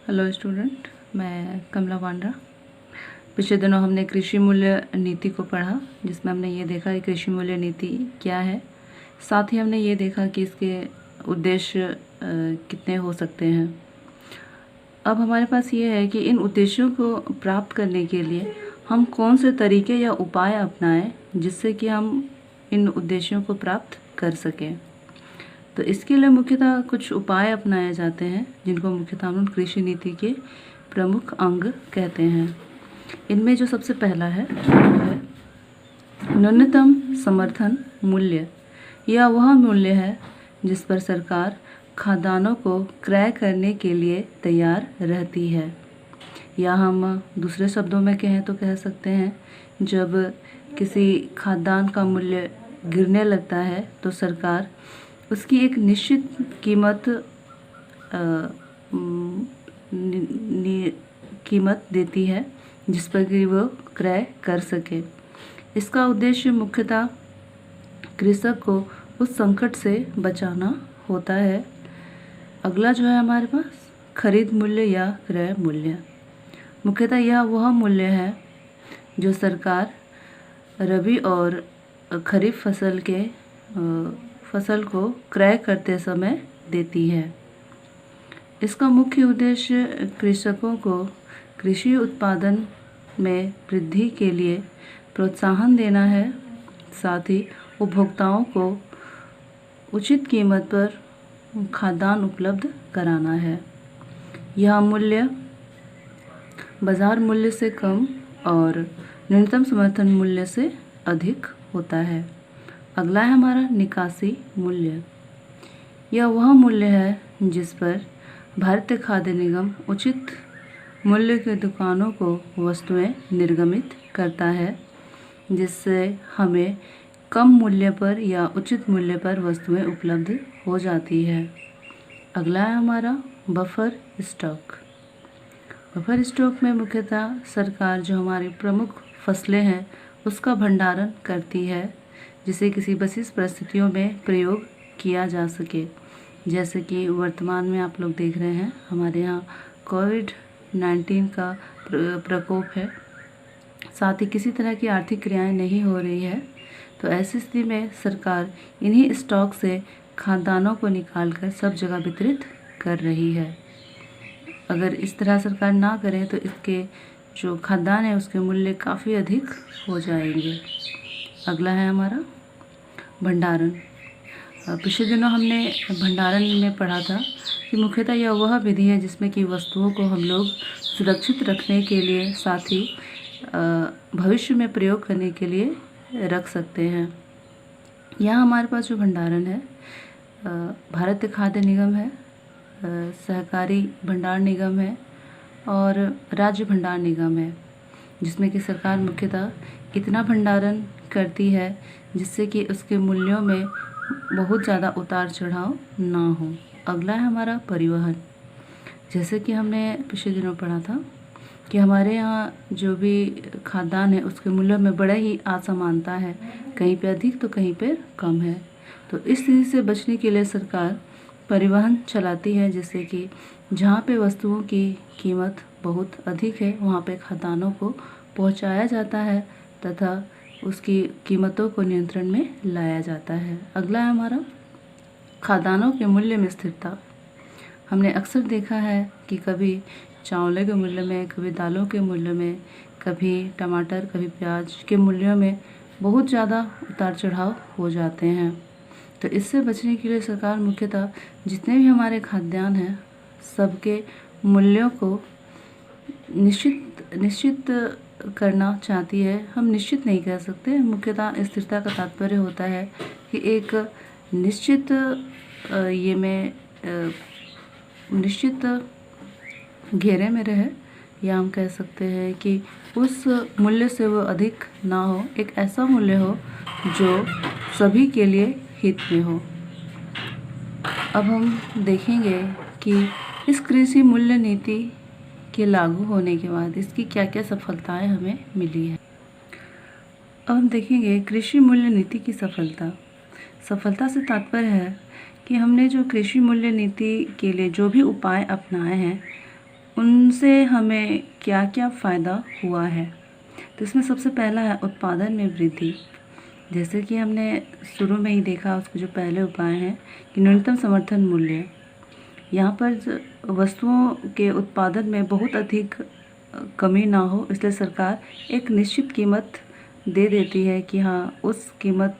Hello student, मैं कमला वांड्रा। पिछले दिनों हमने कृषि मूल्य नीति को पढ़ा, जिसमें हमने ये देखा कि कृषि मूल्य नीति क्या है। साथ ही हमने ये देखा कि इसके उद्देश्य कितने हो सकते हैं। अब हमारे पास ये है कि इन उद्देश्यों को प्राप्त करने के लिए हम कौन से तरीके या उपाय अपनाएं, जिससे कि हम इन उद्देश्यों को प्राप्त कर सकें। तो इसके लिए मुख्यतः कुछ उपाय अपनाए जाते हैं, जिनको मुख्यतः हम कृषि नीति के प्रमुख अंग कहते हैं। इनमें जो सबसे पहला है वो है न्यूनतम समर्थन मूल्य। यह वह मूल्य है जिस पर सरकार खाद्यान्नों को क्रय करने के लिए तैयार रहती है, या हम दूसरे शब्दों में कहें तो कह सकते हैं, जब किसी खाद्यान्न का मूल्य गिरने लगता है तो सरकार उसकी एक निश्चित कीमत देती है जिस पर कि वो क्रय कर सके। इसका उद्देश्य मुख्यतः कृषक को उस संकट से बचाना होता है। अगला जो है हमारे पास खरीद मूल्य या क्रय मूल्य। मुख्यतः यह वह मूल्य है जो सरकार रबी और खरीफ फसल को क्रय करते समय देती है। इसका मुख्य उद्देश्य कृषकों को कृषि उत्पादन में वृद्धि के लिए प्रोत्साहन देना है, साथ ही उपभोक्ताओं को उचित कीमत पर खाद्यान्न उपलब्ध कराना है। यह मूल्य बाजार मूल्य से कम और न्यूनतम समर्थन मूल्य से अधिक होता है। अगला है हमारा निकासी मूल्य। यह वह मूल्य है जिस पर भारतीय खाद्य निगम उचित मूल्य के दुकानों को वस्तुएं निर्गमित करता है, जिससे हमें कम मूल्य पर या उचित मूल्य पर वस्तुएं उपलब्ध हो जाती है। अगला है हमारा बफर स्टॉक। बफर स्टॉक में मुख्यतः सरकार जो हमारी प्रमुख फसलें हैं उसका भंडारण करती है, जिसे किसी विशेष परिस्थितियों में प्रयोग किया जा सके। जैसे कि वर्तमान में आप लोग देख रहे हैं हमारे यहाँ कोविड-19 का प्रकोप है, साथ ही किसी तरह की आर्थिक क्रियाएं नहीं हो रही है। तो ऐसी स्थिति में सरकार इन्हीं स्टॉक से खाद्यान्नों को निकालकर सब जगह वितरित कर रही है। अगर इस तरह सरकार ना करे तो इसके जो खाद्यान्न है उसके मूल्य काफ़ी अधिक हो जाएंगे। अगला है हमारा भंडारण। पिछले दिनों हमने भंडारण में पढ़ा था कि मुख्यतः यह वह विधि है जिसमें कि वस्तुओं को हम लोग सुरक्षित रखने के लिए, साथ ही भविष्य में प्रयोग करने के लिए रख सकते हैं। यहाँ हमारे पास जो भंडारण है भारतीय खाद्य निगम है, सहकारी भंडार निगम है और राज्य भंडार निगम है, जिसमें कि सरकार मुख्यतः इतना भंडारण करती है जिससे कि उसके मूल्यों में बहुत ज़्यादा उतार चढ़ाव ना हो। अगला है हमारा परिवहन। जैसे कि हमने पिछले दिनों पढ़ा था कि हमारे यहाँ जो भी खाद्यान्न है उसके मूल्यों में बड़ा ही असमानता है, कहीं पे अधिक तो कहीं पे कम है। तो इस स्थिति से बचने के लिए सरकार परिवहन चलाती है, जिससे कि जहाँ पे वस्तुओं की कीमत बहुत अधिक है वहाँ पे खाद्यान्नों को पहुँचाया जाता है तथा उसकी कीमतों को नियंत्रण में लाया जाता है। अगला है हमारा खाद्यान्नों के मूल्य में स्थिरता। हमने अक्सर देखा है कि कभी चावल के मूल्य में, कभी दालों के मूल्य में, कभी टमाटर, कभी प्याज के मूल्यों में बहुत ज़्यादा उतार चढ़ाव हो जाते हैं। तो इससे बचने के लिए सरकार मुख्यतः जितने भी हमारे खाद्यान्न हैं सबके मूल्यों को निश्चित करना चाहती है। हम निश्चित नहीं कह सकते, मुख्यतः स्थिरता का तात्पर्य होता है कि एक निश्चित निश्चित घेरे में रहे, या हम कह सकते हैं कि उस मूल्य से वो अधिक ना हो, एक ऐसा मूल्य हो जो सभी के लिए हित में हो। अब हम देखेंगे कि इस कृषि मूल्य नीति के लागू होने के बाद इसकी क्या क्या सफलताएं हमें मिली है। अब हम देखेंगे कृषि मूल्य नीति की सफलता से तात्पर्य है कि हमने जो कृषि मूल्य नीति के लिए जो भी उपाय अपनाए हैं उनसे हमें क्या क्या फ़ायदा हुआ है। तो इसमें सबसे पहला है उत्पादन में वृद्धि। जैसे कि हमने शुरू में ही देखा, उसके जो पहले उपाय हैं कि न्यूनतम समर्थन मूल्य। यहाँ पर वस्तुओं के उत्पादन में बहुत अधिक कमी ना हो, इसलिए सरकार एक निश्चित कीमत दे देती है कि हाँ, उस कीमत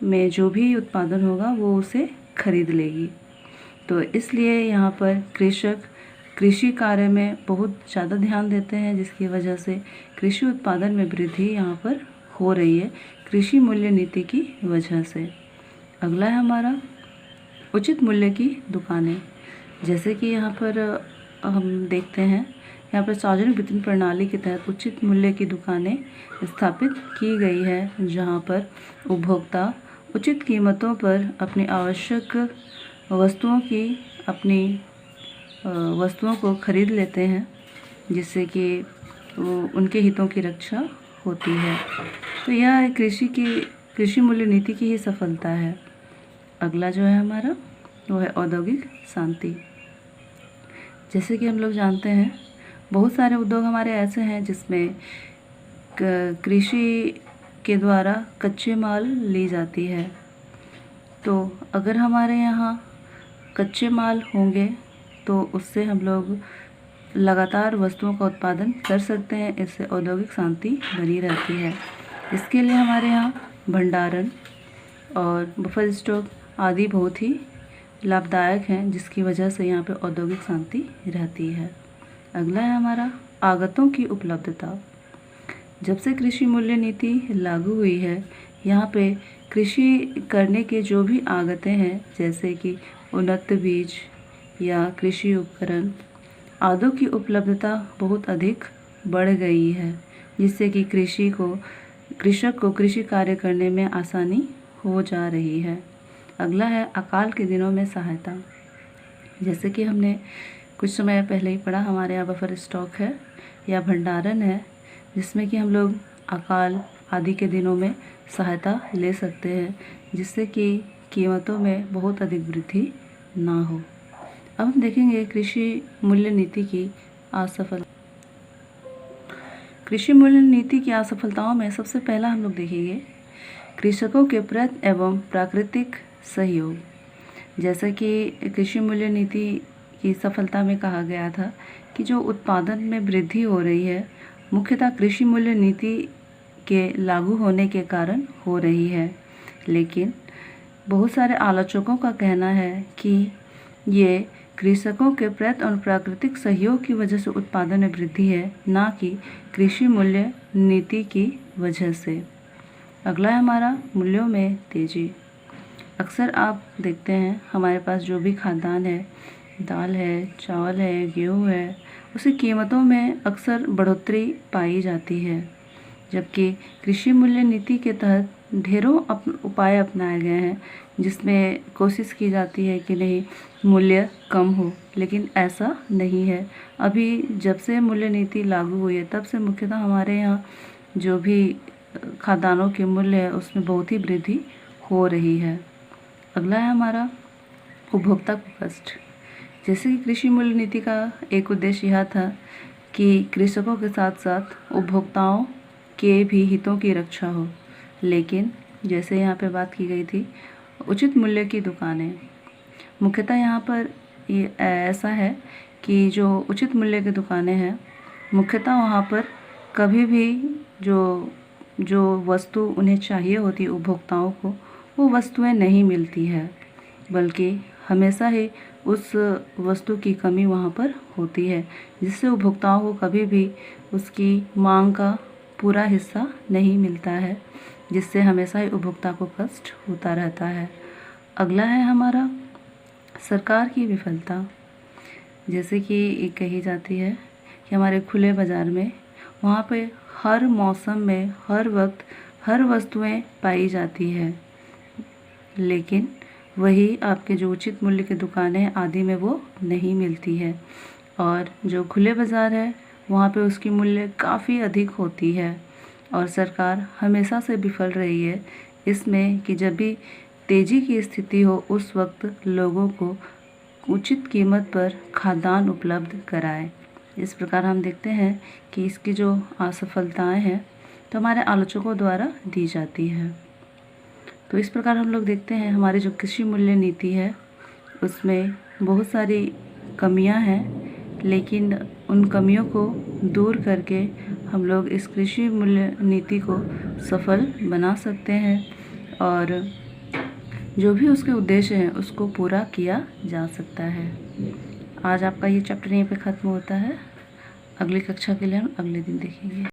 में जो भी उत्पादन होगा वो उसे खरीद लेगी। तो इसलिए यहाँ पर कृषक कृषि कार्य में बहुत ज़्यादा ध्यान देते हैं, जिसकी वजह से कृषि उत्पादन में वृद्धि यहाँ पर हो रही है कृषि मूल्य नीति की वजह से। अगला है हमारा उचित मूल्य की दुकानें। जैसे कि यहाँ पर हम देखते हैं, यहाँ पर सार्वजनिक वितरण प्रणाली के तहत उचित मूल्य की दुकानें स्थापित की गई है, जहाँ पर उपभोक्ता उचित कीमतों पर अपनी आवश्यक वस्तुओं को खरीद लेते हैं, जिससे कि उनके हितों की रक्षा होती है। तो यह कृषि मूल्य नीति की ही सफलता है। अगला जो है हमारा वो है औद्योगिक शांति। जैसे कि हम लोग जानते हैं, बहुत सारे उद्योग हमारे ऐसे हैं जिसमें कृषि के द्वारा कच्चे माल ली जाती है। तो अगर हमारे यहाँ कच्चे माल होंगे तो उससे हम लोग लगातार वस्तुओं का उत्पादन कर सकते हैं, इससे औद्योगिक शांति बनी रहती है। इसके लिए हमारे यहाँ भंडारण और बफर स्टॉक आदि बहुत ही लाभदायक हैं, जिसकी वजह से यहाँ पे औद्योगिक शांति रहती है। अगला है हमारा आगतों की उपलब्धता। जब से कृषि मूल्य नीति लागू हुई है, यहाँ पे कृषि करने के जो भी आगतें हैं, जैसे कि उन्नत बीज या कृषि उपकरण आदि की उपलब्धता बहुत अधिक बढ़ गई है, जिससे कि कृषक को कृषि कार्य करने में आसानी हो जा रही है। अगला है अकाल के दिनों में सहायता। जैसे कि हमने कुछ समय पहले ही पढ़ा, हमारे यहाँ बफर स्टॉक है या भंडारण है, जिसमें कि हम लोग अकाल आदि के दिनों में सहायता ले सकते हैं, जिससे कि कीमतों में बहुत अधिक वृद्धि ना हो। अब हम देखेंगे कृषि मूल्य नीति की असफलताओं में सबसे पहला हम लोग देखेंगे कृषकों के प्रयत्न एवं प्राकृतिक सहयोग। जैसा कि कृषि मूल्य नीति की सफलता में कहा गया था कि जो उत्पादन में वृद्धि हो रही है, मुख्यतः कृषि मूल्य नीति के लागू होने के कारण हो रही है। लेकिन बहुत सारे आलोचकों का कहना है कि ये कृषकों के प्रयत्न और प्राकृतिक सहयोग की वजह से उत्पादन में वृद्धि है, ना कि कृषि मूल्य नीति की वजह से। अगला है हमारा मूल्यों में तेजी। अक्सर आप देखते हैं हमारे पास जो भी खाद्यान्न है, दाल है, चावल है, गेहूँ है, उसकी कीमतों में अक्सर बढ़ोतरी पाई जाती है, जबकि कृषि मूल्य नीति के तहत ढेरों उपाय अपनाए गए हैं, जिसमें कोशिश की जाती है कि नहीं मूल्य कम हो, लेकिन ऐसा नहीं है। अभी जब से मूल्य नीति लागू हुई है, तब से मुख्यतः हमारे यहाँ जो भी खाद्यान्नों के मूल्य है उसमें बहुत ही वृद्धि हो रही है। अगला है हमारा उपभोक्ता को कष्ट। जैसे कि कृषि मूल्य नीति का एक उद्देश्य यह था कि कृषकों के साथ साथ उपभोक्ताओं के भी हितों की रक्षा हो, लेकिन जैसे यहाँ पे बात की गई थी उचित मूल्य की दुकानें, मुख्यतः यहाँ पर ये ऐसा है कि जो उचित मूल्य की दुकानें हैं, मुख्यतः वहाँ पर कभी भी जो वस्तु उन्हें चाहिए होती है उपभोक्ताओं को, वो वस्तुएं नहीं मिलती है, बल्कि हमेशा ही उस वस्तु की कमी वहाँ पर होती है, जिससे उपभोक्ताओं को कभी भी उसकी मांग का पूरा हिस्सा नहीं मिलता है, जिससे हमेशा ही उपभोक्ता को कष्ट होता रहता है। अगला है हमारा सरकार की विफलता। जैसे कि कही जाती है कि हमारे खुले बाज़ार में वहाँ पे हर मौसम में हर वक्त हर वस्तुएं पाई जाती है, लेकिन वही आपके जो उचित मूल्य की दुकानें हैं आदि में वो नहीं मिलती है, और जो खुले बाज़ार है वहाँ पे उसकी मूल्य काफ़ी अधिक होती है। और सरकार हमेशा से विफल रही है इसमें कि जब भी तेज़ी की स्थिति हो उस वक्त लोगों को उचित कीमत पर खाद्यान्न उपलब्ध कराए। इस प्रकार हम देखते हैं कि इसकी जो असफलताएं हैं तो हमारे आलोचकों द्वारा दी जाती है। तो इस प्रकार हम लोग देखते हैं हमारी जो कृषि मूल्य नीति है उसमें बहुत सारी कमियां हैं, लेकिन उन कमियों को दूर करके हम लोग इस कृषि मूल्य नीति को सफल बना सकते हैं और जो भी उसके उद्देश्य हैं उसको पूरा किया जा सकता है। आज आपका ये चैप्टर यहीं पे ख़त्म होता है। अगली कक्षा के लिए हम अगले दिन देखेंगे।